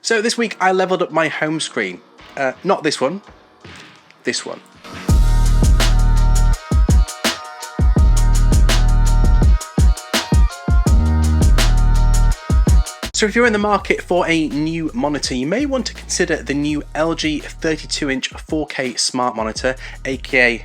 So this week I leveled up my home screen. Not this one, this one. So if you're in the market for a new monitor, you may want to consider the new LG 32-inch 4K Smart Monitor, aka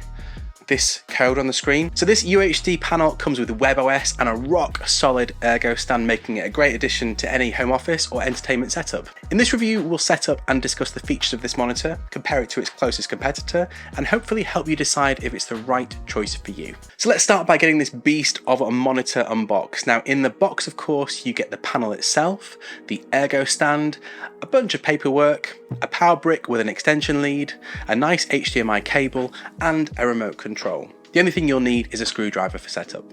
this code on the screen. So this UHD panel comes with webOS and a rock solid Ergo Stand, making it a great addition to any home office or entertainment setup. In this review, we'll set up and discuss the features of this monitor, compare it to its closest competitor, and hopefully help you decide if it's the right choice for you. So let's start by getting this beast of a monitor unboxed. Now in the box, of course, you get the panel itself, the Ergo Stand, a bunch of paperwork, a power brick with an extension lead, a nice HDMI cable, and a remote control. The only thing you'll need is a screwdriver for setup.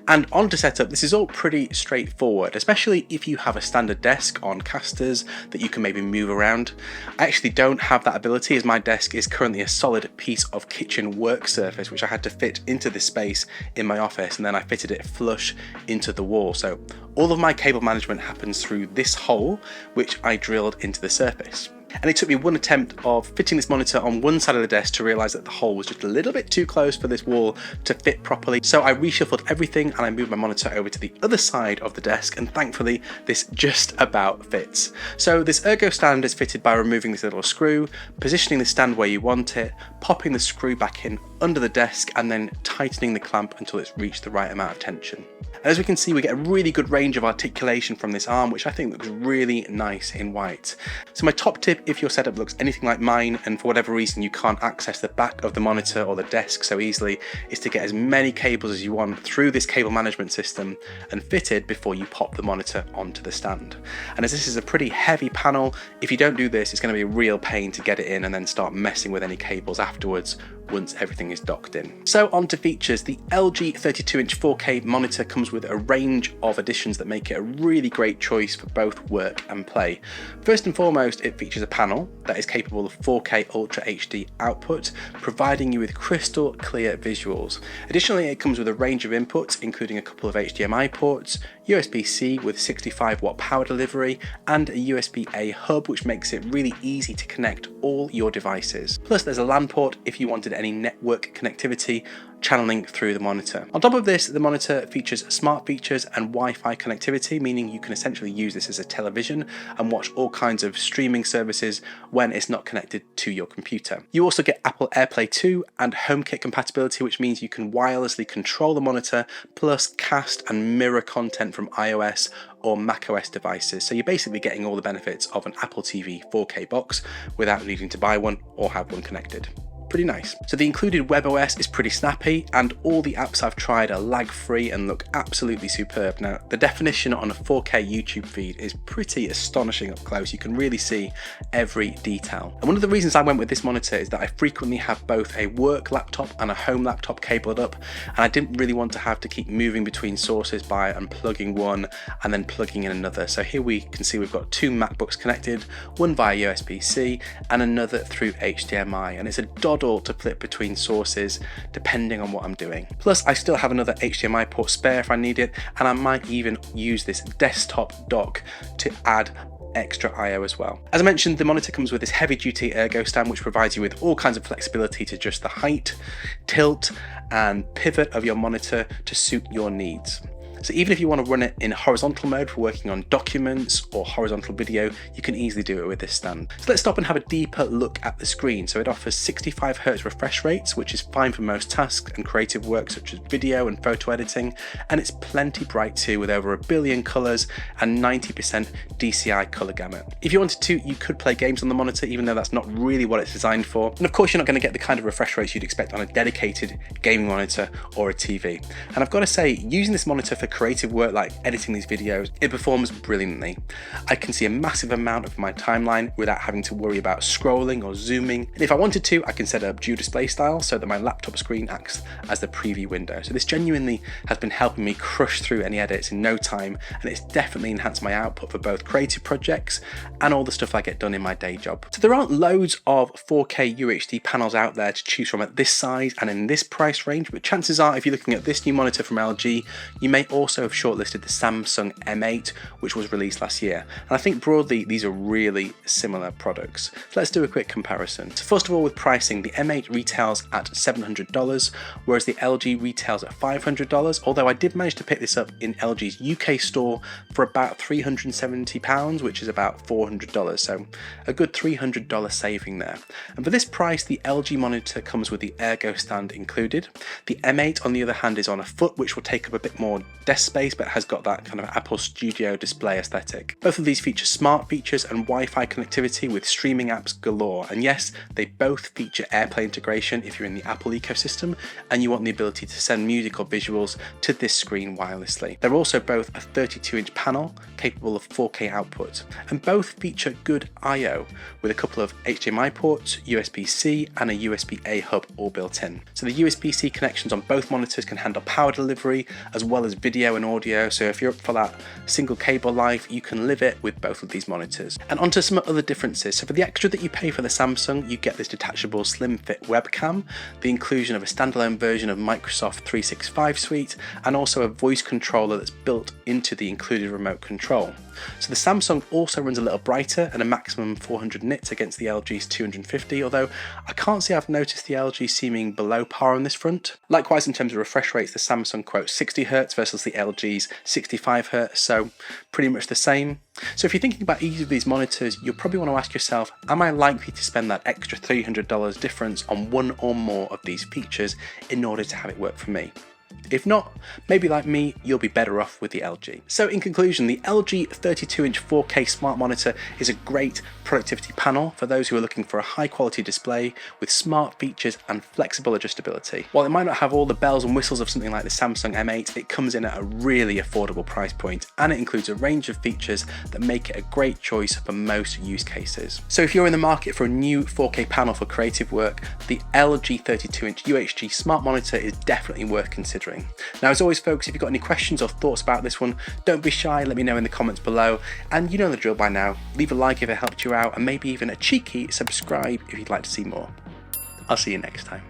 And on to setup, this is all pretty straightforward, especially if you have a standard desk on casters that you can maybe move around. I actually don't have that ability, as my desk is currently a solid piece of kitchen work surface which I had to fit into this space in my office, and then I fitted it flush into the wall. So all of my cable management happens through this hole which I drilled into the surface. And it took me one attempt of fitting this monitor on one side of the desk to realise that the hole was just a little bit too close for this wall to fit properly. So I reshuffled everything and I moved my monitor over to the other side of the desk, and thankfully this just about fits. So this Ergo Stand is fitted by removing this little screw, positioning the stand where you want it, popping the screw back in under the desk, and then tightening the clamp until it's reached the right amount of tension. And as we can see, we get a really good range of articulation from this arm, which I think looks really nice in white. So my top tip, if your setup looks anything like mine and for whatever reason you can't access the back of the monitor or the desk so easily, is to get as many cables as you want through this cable management system and fitted before you pop the monitor onto the stand. And as this is a pretty heavy panel, if you don't do this, it's going to be a real pain to get it in and then start messing with any cables afterwards once everything is docked in. So on to features. The LG 32-inch 4K monitor comes with a range of additions that make it a really great choice for both work and play. First and foremost, it features a panel that is capable of 4K Ultra HD output, providing you with crystal clear visuals. Additionally, it comes with a range of inputs, including a couple of HDMI ports, USB-C with 65-watt power delivery, and a USB-A hub, which makes it really easy to connect all your devices. Plus there's a LAN port if you wanted any network connectivity channeling through the monitor. On top of this, the monitor features smart features and Wi-Fi connectivity, meaning you can essentially use this as a television and watch all kinds of streaming services when it's not connected to your computer. You also get Apple AirPlay 2 and HomeKit compatibility, which means you can wirelessly control the monitor, plus cast and mirror content from iOS or macOS devices. So you're basically getting all the benefits of an Apple TV 4K box without needing to buy one or have one connected. Pretty nice. So the included webOS is pretty snappy, and all the apps I've tried are lag-free and look absolutely superb. Now, the definition on a 4K YouTube feed is pretty astonishing up close. You can really see every detail. And one of the reasons I went with this monitor is that I frequently have both a work laptop and a home laptop cabled up, and I didn't really want to have to keep moving between sources by unplugging one and then plugging in another. So here we can see we've got two MacBooks connected, one via USB-C and another through HDMI, and it's a doddle to flip between sources depending on what I'm doing. Plus I still have another HDMI port spare if I need it, and I might even use this desktop dock to add extra I/O as well. As I mentioned, the monitor comes with this heavy duty Ergo Stand, which provides you with all kinds of flexibility to adjust the height, tilt and pivot of your monitor to suit your needs. So even if you want to run it in horizontal mode for working on documents or horizontal video, you can easily do it with this stand. So let's stop and have a deeper look at the screen. So it offers 65Hz refresh rates, which is fine for most tasks and creative work such as video and photo editing, and it's plenty bright too, with over 1 billion colours and 90% DCI colour gamut. If you wanted to, you could play games on the monitor, even though that's not really what it's designed for. And of course, you're not going to get the kind of refresh rates you'd expect on a dedicated gaming monitor or a TV. And I've got to say, using this monitor for creative work like editing these videos, it performs brilliantly. I can see a massive amount of my timeline without having to worry about scrolling or zooming. And if I wanted to, I can set up dual display style so that my laptop screen acts as the preview window. So this genuinely has been helping me crush through any edits in no time, and it's definitely enhanced my output for both creative projects and all the stuff I get done in my day job. So there aren't loads of 4K UHD panels out there to choose from at this size and in this price range, but chances are if you're looking at this new monitor from LG, you may also have shortlisted the Samsung M8, which was released last year. And I think broadly these are really similar products. So let's do a quick comparison. So first of all, with pricing, the M8 retails at $700, whereas the LG retails at $500, although I did manage to pick this up in LG's UK store for about £370, which is about $400, so a good $300 saving there. And for this price, the LG monitor comes with the Ergo Stand included. The M8 on the other hand is on a foot, which will take up a bit more desk space, but has got that kind of Apple Studio display aesthetic. Both of these feature smart features and Wi-Fi connectivity with streaming apps galore, and yes, they both feature AirPlay integration if you're in the Apple ecosystem and you want the ability to send music or visuals to this screen wirelessly. They're also both a 32-inch panel capable of 4K output, and both feature good I/O with a couple of HDMI ports, USB-C and a USB-A hub all built in. So the USB-C connections on both monitors can handle power delivery as well as video and audio, so if you're up for that single cable life, you can live it with both of these monitors. And onto some other differences. So for the extra that you pay for the Samsung, you get this detachable slim fit webcam, the inclusion of a standalone version of Microsoft 365 suite, and also a voice controller that's built into the included remote control. So the Samsung also runs a little brighter at a maximum 400 nits against the LG's 250, although I can't say I've noticed the LG seeming below par on this front. Likewise, in terms of refresh rates, the Samsung quotes 60Hz versus the LG's 65Hz, so pretty much the same. So if you're thinking about either of these monitors, you'll probably want to ask yourself, am I likely to spend that extra $300 difference on one or more of these features in order to have it work for me? If not, maybe like me, you'll be better off with the LG. So in conclusion, the LG 32-inch 4K smart monitor is a great productivity panel for those who are looking for a high quality display with smart features and flexible adjustability. While it might not have all the bells and whistles of something like the Samsung M8, it comes in at a really affordable price point, and it includes a range of features that make it a great choice for most use cases. So if you're in the market for a new 4K panel for creative work, the LG 32-inch UHD smart monitor is definitely worth considering. Now, as always folks, if you've got any questions or thoughts about this one, don't be shy, let me know in the comments below, and you know the drill by now. Leave a like if it helped you out, and maybe even a cheeky subscribe if you'd like to see more. I'll see you next time.